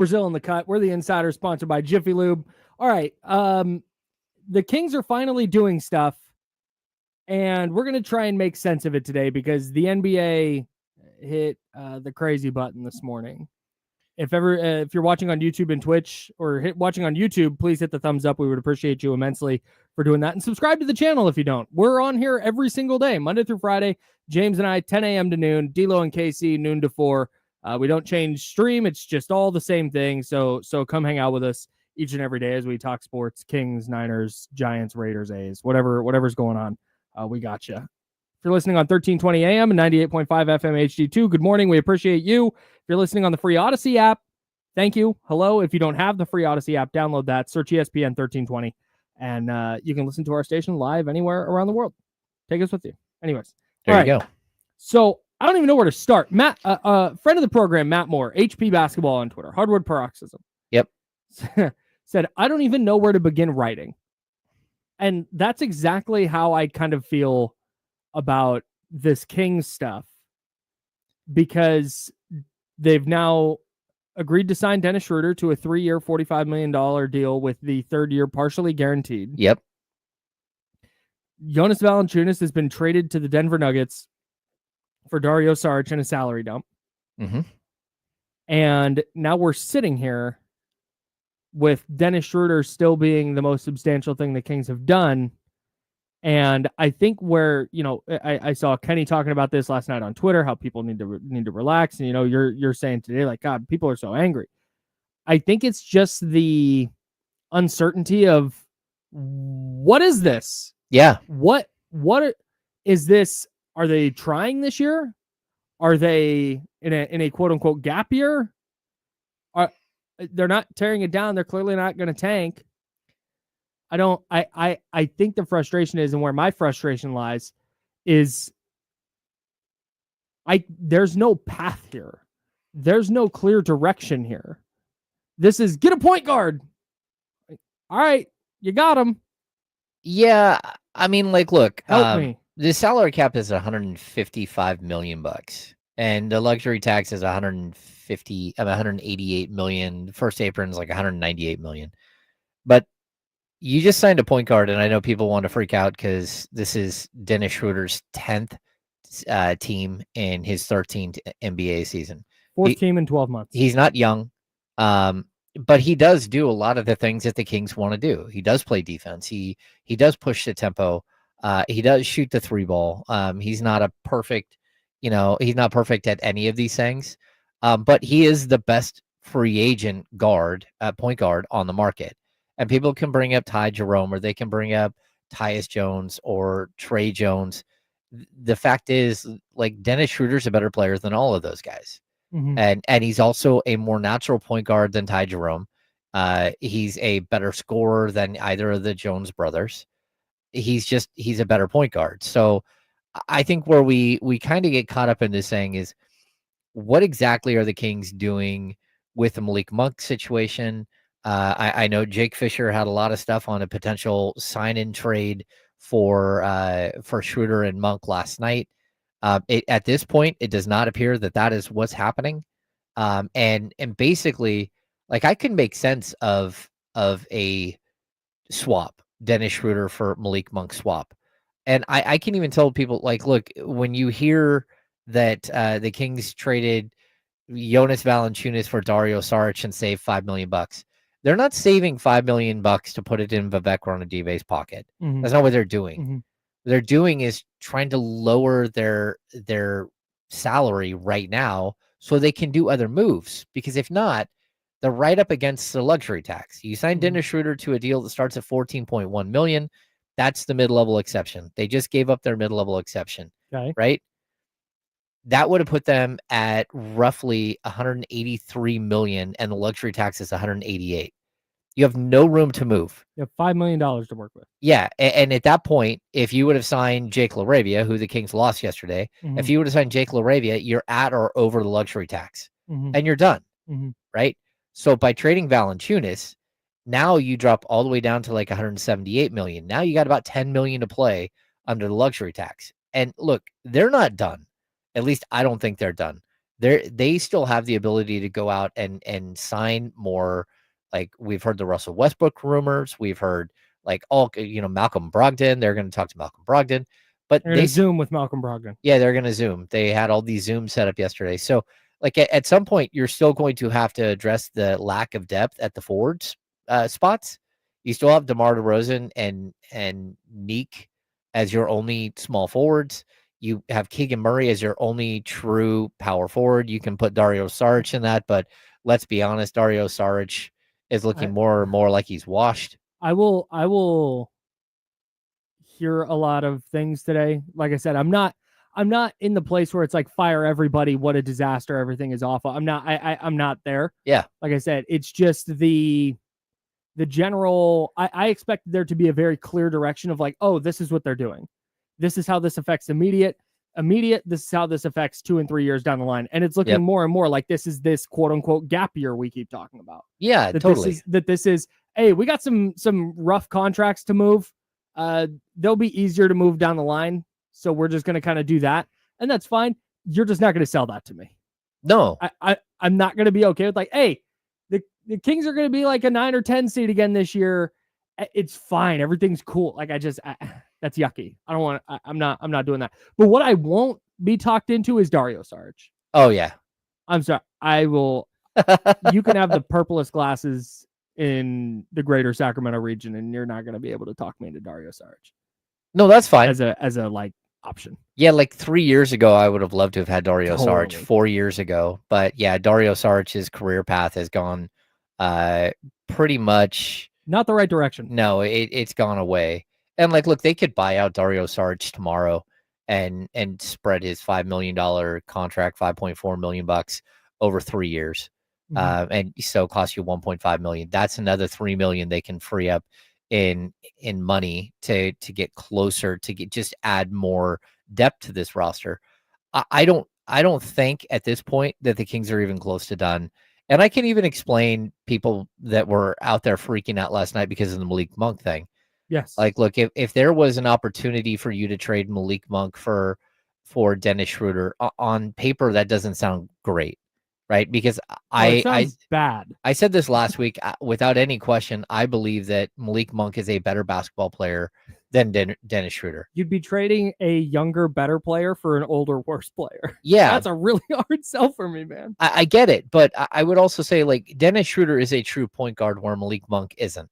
Brazil in the cut. We're the Insider, sponsored by Jiffy Lube. All right. The Kings are finally doing stuff, and we're going to try and make sense of it today because the NBA hit the crazy button this morning. If you're watching on YouTube and Twitch or watching on YouTube, please hit the thumbs up. We would appreciate you immensely for doing that. And subscribe to the channel if you don't. We're on here every single day, Monday through Friday. James and I, 10 a.m. to noon. D-Lo and Casey, noon to 4. We don't change stream. It's just all the same thing. So come hang out with us each and every day as we talk sports, Kings, Niners, Giants, Raiders, A's, whatever's going on. We got you. If you're listening on 1320 AM and 98.5 FM HD2, good morning. We appreciate you. If you're listening on the free Odyssey app, thank you. Hello. If you don't have the free Odyssey app, download that. Search ESPN 1320, and you can listen to our station live anywhere around the world. Take us with you. Anyways. There you go. So I don't even know where to start. Matt, friend of the program, Matt Moore, HP Basketball on Twitter, Hardwood Paroxysm. Yep. Said, I don't even know where to begin writing. And that's exactly how I kind of feel about this Kings stuff, because they've now agreed to sign Dennis Schroder to a 3-year, $45 million deal with the third year partially guaranteed. Yep. Jonas Valanciunas has been traded to the Denver Nuggets for Dario Saric and a salary dump. Mm-hmm. And now we're sitting here with Dennis Schroder still being the most substantial thing the Kings have done. And I think where, I saw Kenny talking about this last night on Twitter, how people need to relax. And, you're saying today, like, God, people are so angry. I think it's just the uncertainty of what is this? Yeah. What is this? Are they trying this year? Are they in a quote unquote gap year? They're not tearing it down. They're clearly not going to tank. I think the frustration is, and where my frustration lies, is there's no path here. There's no clear direction here. This is get a point guard. All right, you got him. Yeah, I mean, like, look, help me. The salary cap is $155 million, and the luxury tax is 188 million. First apron is like 198 million. But you just signed a point guard, and I know people want to freak out because this is Dennis Schroeder's 10th team in his 13th NBA season. Fourth team in 12 months. He's not young, but he does do a lot of the things that the Kings want to do. He does play defense. He does push the tempo. He does shoot the three ball. He's not a perfect, he's not perfect at any of these things, but he is the best free agent point guard on the market. And people can bring up Ty Jerome, or they can bring up Tyus Jones or Trey Jones. The fact is, like, Dennis Schroeder's a better player than all of those guys. Mm-hmm. And he's also a more natural point guard than Ty Jerome. He's a better scorer than either of the Jones brothers. He's a better point guard. So I think where we kind of get caught up in this thing is, what exactly are the Kings doing with the Malik Monk situation? I know Jake Fisher had a lot of stuff on a potential sign-in trade for Schroeder and Monk last night. At this point, it does not appear that is what's happening. And basically, like, I can make sense of a swap, Dennis Schroeder for Malik Monk swap. And I can even tell people, like, look, when you hear that the Kings traded Jonas Valanciunas for Dario Saric and saved $5 million, they're not saving $5 million to put it in Vivek Ranadive's pocket. Mm-hmm. That's not what they're doing. Mm-hmm. What they're doing is trying to lower their salary right now so they can do other moves. Because if not, they're right up against the luxury tax. You signed Dennis Schroeder to a deal that starts at $14.1 million. That's the mid-level exception. They just gave up their mid-level exception, okay, right? That would have put them at roughly $183 million, and the luxury tax is $188. You have no room to move. You have $5 million to work with. Yeah, and at that point, if you would have signed Jake LaRavia, who the Kings lost yesterday, if you would have signed Jake LaRavia, you're at or over the luxury tax, and you're done, right? So by trading Valanciunas, now you drop all the way down to like $178 million. Now you got about $10 million to play under the luxury tax. And look, they're not done. At least I don't think they're done. they still have the ability to go out and sign more. Like we've heard the Russell Westbrook rumors, we've heard like Malcolm Brogdon. They're going to talk to Malcolm Brogdon, but They're going to Zoom with Malcolm Brogdon. Yeah, they're going to Zoom. They had all these Zooms set up yesterday. So, like at some point, you're still going to have to address the lack of depth at the forwards spots. You still have DeMar DeRozan and Neek as your only small forwards. You have Keegan Murray as your only true power forward. You can put Dario Saric in that, but let's be honest, Dario Saric is looking more and more like he's washed. I will hear a lot of things today. Like I said, I'm not in the place where it's like fire everybody, what a disaster, everything is awful. I'm not there. Yeah. Like I said, it's just the general. I expect there to be a very clear direction of like, oh, this is what they're doing. This is how this affects immediate. This is how this affects 2 and 3 years down the line. And it's looking more and more like this is this quote unquote gap year we keep talking about. Yeah, totally. This is, hey, we got some rough contracts to move. They'll be easier to move down the line. So we're just going to kind of do that. And that's fine. You're just not going to sell that to me. No. I'm not going to be okay with like, hey, the Kings are going to be like a 9 or 10 seed again this year. It's fine. Everything's cool. Like that's yucky. I don't want I'm not doing that. But what I won't be talked into is Dario Saric. Oh yeah. I'm sorry. I will. You can have the purplest glasses in the greater Sacramento region, and you're not going to be able to talk me into Dario Saric. No, that's fine. As a like option. Yeah, like 3 years ago, I would have loved to have had Dario Saric 4 years ago. But yeah, Dario Saric's career path has gone pretty much not the right direction. No, it's gone away. And like, look, they could buy out Dario Saric tomorrow and spread his $5 million contract, $5.4 million over 3 years. And so cost you $1.5 million. That's another $3 million they can free up in money to get closer, to just add more depth to this roster. I don't think at this point that the Kings are even close to done. And I can even explain people that were out there freaking out last night because of the Malik Monk thing. Yes. Like, look, if there was an opportunity for you to trade Malik Monk for Dennis Schroder, on paper, that doesn't sound great, right? Because it sounds bad. I said this last week, without any question, I believe that Malik Monk is a better basketball player than Dennis Schroder. You'd be trading a younger, better player for an older, worse player. Yeah. That's a really hard sell for me, man. I get it, but I would also say, like, Dennis Schroder is a true point guard where Malik Monk isn't.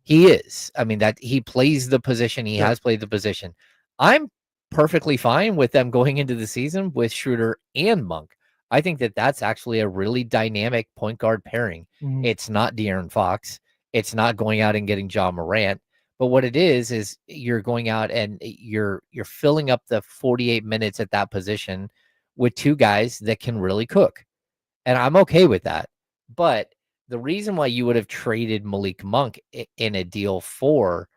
He is. I mean, that he plays the position. He has played the position. I'm perfectly fine with them going into the season with Schroder and Monk. I think that that's actually a really dynamic point guard pairing. It's not De'Aaron Fox. It's not going out and getting Ja Morant. But what it is you're going out and you're filling up the 48 minutes at that position with two guys that can really cook. And I'm okay with that. But the reason why you would have traded Malik Monk in a deal for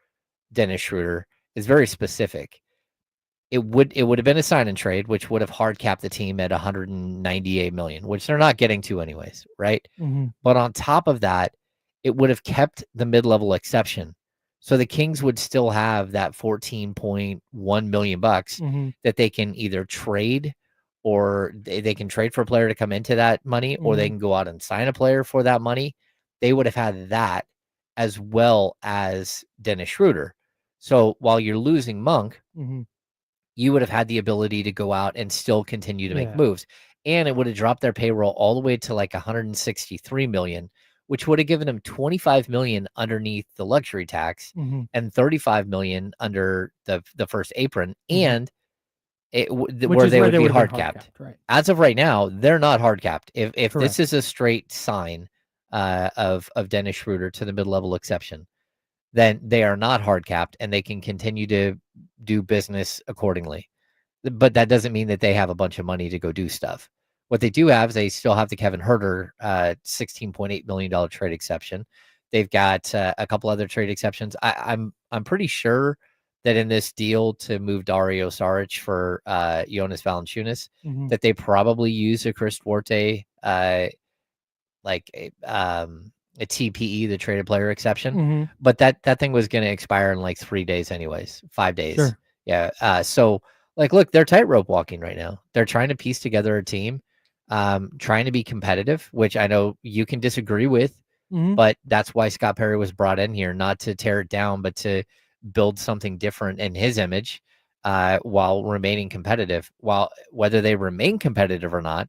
Dennis Schroder is very specific. It would have been a sign and trade, which would have hard capped the team at 198 million, which they're not getting to anyways, right? But on top of that, it would have kept the mid-level exception. So the Kings would still have that $14.1 million that they can either trade, or they can trade for a player to come into that money, or they can go out and sign a player for that money. They would have had that as well as Dennis Schroder. So while you're losing Monk, you would have had the ability to go out and still continue to make moves. And it would have dropped their payroll all the way to like 163 million, which would have given them 25 million underneath the luxury tax and 35 million under the first apron. And where they would be hard capped. Right. As of right now, they're not hard capped. If this is a straight sign of Dennis Schroder to the mid-level exception, then they are not hard capped and they can continue to do business accordingly. But that doesn't mean that they have a bunch of money to go do stuff. What they do have is they still have the Kevin Huerter $16.8 million trade exception. They've got a couple other trade exceptions. I'm pretty sure that in this deal to move Dario Saric for Jonas Valanciunas, that they probably use a Chris Duarte a TPE, the traded player exception. But that thing was going to expire in like 3 days anyways, 5 days. Sure. Yeah. So like, look, they're tightrope walking right now. They're trying to piece together a team. trying to be competitive, which I know you can disagree with, but that's why Scott Perry was brought in here, not to tear it down, but to build something different in his image, while remaining competitive. While whether they remain competitive or not,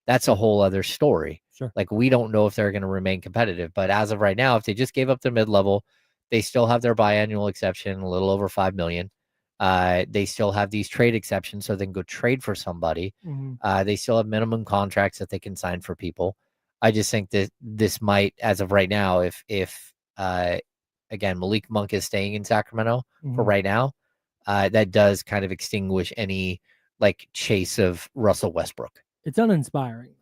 that's a whole other story. Sure. Like, we don't know if they're going to remain competitive, but as of right now, if they just gave up their mid-level, they still have their biannual exception, a little over $5 million. They still have these trade exceptions, so they can go trade for somebody. They still have minimum contracts that they can sign for people. I just think that this might, as of right now, if again, Malik Monk is staying in Sacramento for right now, that does kind of extinguish any like chase of Russell Westbrook. It's uninspiring.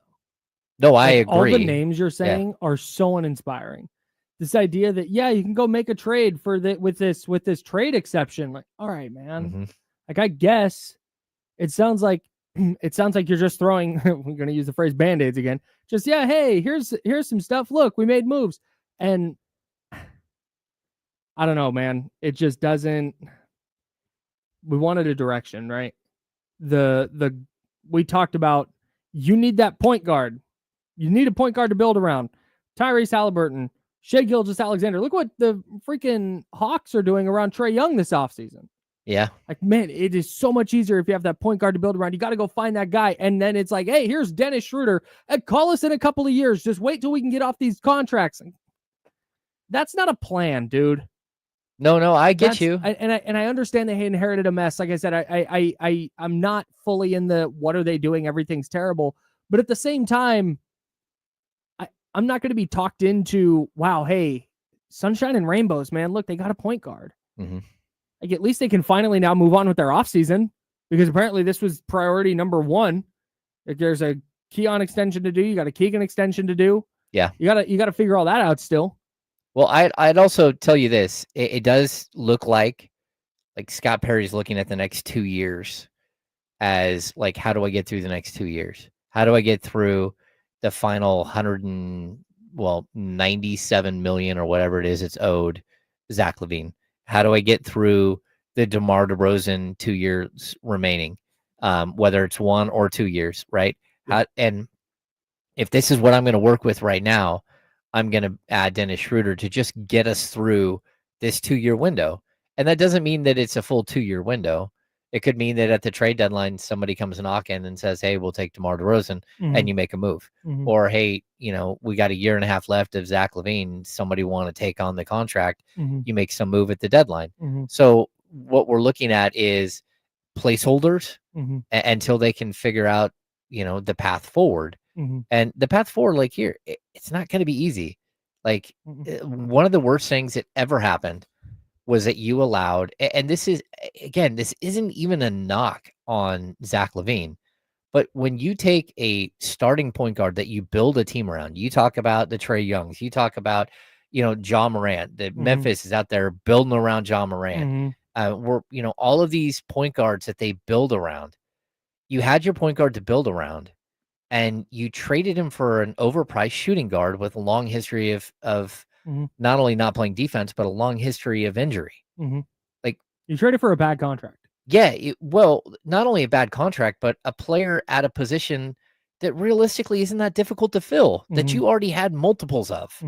No, I agree. All the names you're saying are so uninspiring. This idea that, yeah, you can go make a trade for with this trade exception. Like, all right, man. Like, I guess it sounds like you're just throwing, we're going to use the phrase Band-Aids again. Just, yeah, hey, here's some stuff. Look, we made moves. And I don't know, man. It just doesn't, we wanted a direction, right? We talked about, you need that point guard. You need a point guard to build around. Tyrese Halliburton, Shai Gilgeous-Alexander. Look what the freaking Hawks are doing around Trae Young this offseason. Yeah. Like, man, it is so much easier if you have that point guard to build around. You got to go find that guy. And then it's like, hey, here's Dennis Schroder. And call us in a couple of years. Just wait till we can get off these contracts. That's not a plan, dude. No, I get you. And I understand they inherited a mess. Like I said, I'm not fully in the what are they doing? Everything's terrible. But at the same time, I'm not going to be talked into, wow, hey, sunshine and rainbows, man. Look, they got a point guard. Like, at least they can finally now move on with their offseason, because apparently this was priority number one. Like, there's a Keon extension to do. You got a Keegan extension to do. Yeah. You got to figure all that out still. Well, I'd also tell you this. It does look like Scott Perry's looking at the next 2 years as like, how do I get through the next 2 years? How do I get through the final 97 million or whatever it is it's owed Zach LaVine? How do I get through the DeMar DeRozan 2 years remaining, whether it's 1 or 2 years, right? And if this is what I'm going to work with right now, I'm going to add Dennis Schroder to just get us through this 2-year window. And that doesn't mean that it's a full 2-year window. It could mean that at the trade deadline, somebody comes knocking and says, hey, we'll take DeMar DeRozan, and you make a move. Or, hey, we got a year and a half left of Zach LaVine. Somebody want to take on the contract. You make some move at the deadline. So what we're looking at is placeholders until they can figure out, the path forward. And the path forward, like here, it's not going to be easy. Like, one of the worst things that ever happened was that you allowed, and this is, again, this isn't even a knock on Zach LaVine, but when you take a starting point guard that you build a team around, you talk about the Trae Youngs, you talk about, Ja Morant, that Memphis is out there building around Ja Morant. All of these point guards that they build around, you had your point guard to build around, and you traded him for an overpriced shooting guard with a long history of not only not playing defense, but a long history of injury. Like, you traded for a bad contract. Yeah. Well, not only a bad contract, but a player at a position that realistically isn't that difficult to fill, that you already had multiples of.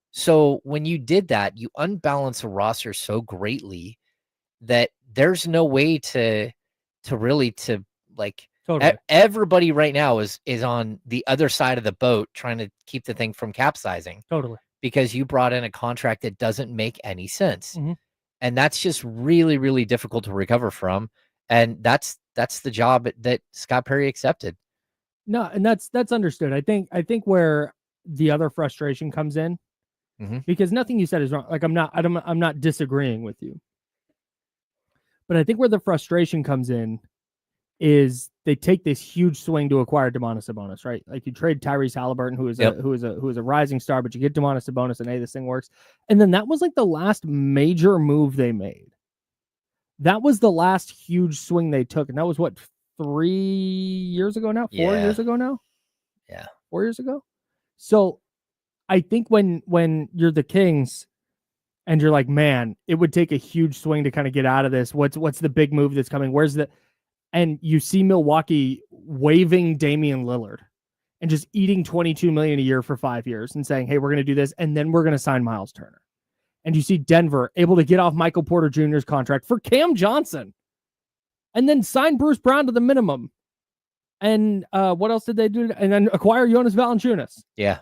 So when you did that, you unbalanced the roster so greatly that there's no way to really Totally. Everybody right now is on the other side of the boat trying to keep the thing from capsizing. Totally. Because you brought in a contract that doesn't make any sense. And that's just really, really difficult to recover from. And that's the job that Scott Perry accepted. No, and that's understood. I think where the other frustration comes in, because nothing you said is wrong. Like, I'm not disagreeing with you. But I think where the frustration comes in is they take this huge swing to acquire Domantas Sabonis, right? Like, you trade Tyrese Halliburton, who is a rising star, but you get Domantas Sabonis, and hey, this thing works. And then that was like the last major move they made. That was the last huge swing they took, and that was what, 3 years ago now? 4 years ago now? Yeah, 4 years ago. So I think when you're the Kings and you're like, man, it would take a huge swing to kind of get out of this. What's the big move that's coming? And you see Milwaukee waving Damian Lillard, and just eating $22 million a year for 5 years and saying, hey, we're going to do this, and then we're going to sign Miles Turner. And you see Denver able to get off Michael Porter Jr.'s contract for Cam Johnson and then sign Bruce Brown to the minimum. And what else did they do? And then acquire Jonas Valanciunas. Yeah.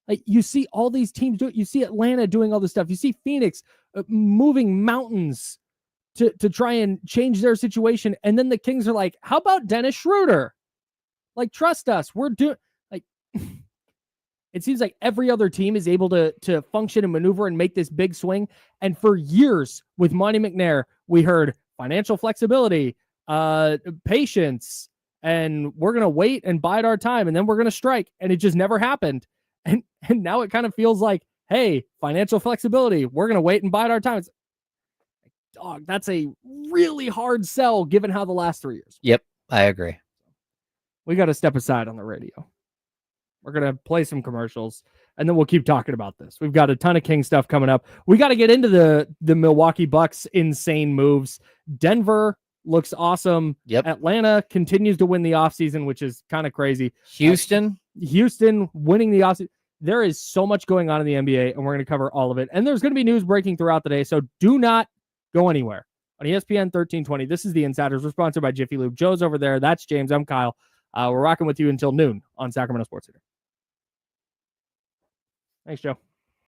Like, you see all these teams do it. You see Atlanta doing all this stuff. You see Phoenix moving mountains to try and change their situation. And then the Kings are like, how about Dennis Schroder? Like, trust us. We're doing, like, it seems like every other team is able to function and maneuver and make this big swing. And for years with Monty McNair, we heard financial flexibility, patience, and we're going to wait and bide our time, and then we're going to strike. And it just never happened. And now it kind of feels like, hey, financial flexibility, we're going to wait and bide our time. It's, dog, that's a really hard sell given how the last 3 years. Yep, I agree. We got to step aside on the radio. We're going to play some commercials, and then we'll keep talking about this. We've got a ton of King stuff coming up. We got to get into the Milwaukee Bucks' insane moves. Denver looks awesome. Yep. Atlanta continues to win the offseason, which is kind of crazy. Houston winning the offseason. There is so much going on in the NBA, and we're going to cover all of it. And there's going to be news breaking throughout the day, so do not go anywhere. On ESPN 1320, this is The Insiders. We're sponsored by Jiffy Lube. Joe's over there. That's James. I'm Kyle. We're rocking with you until noon on Sacramento Sports Center. Thanks, Joe.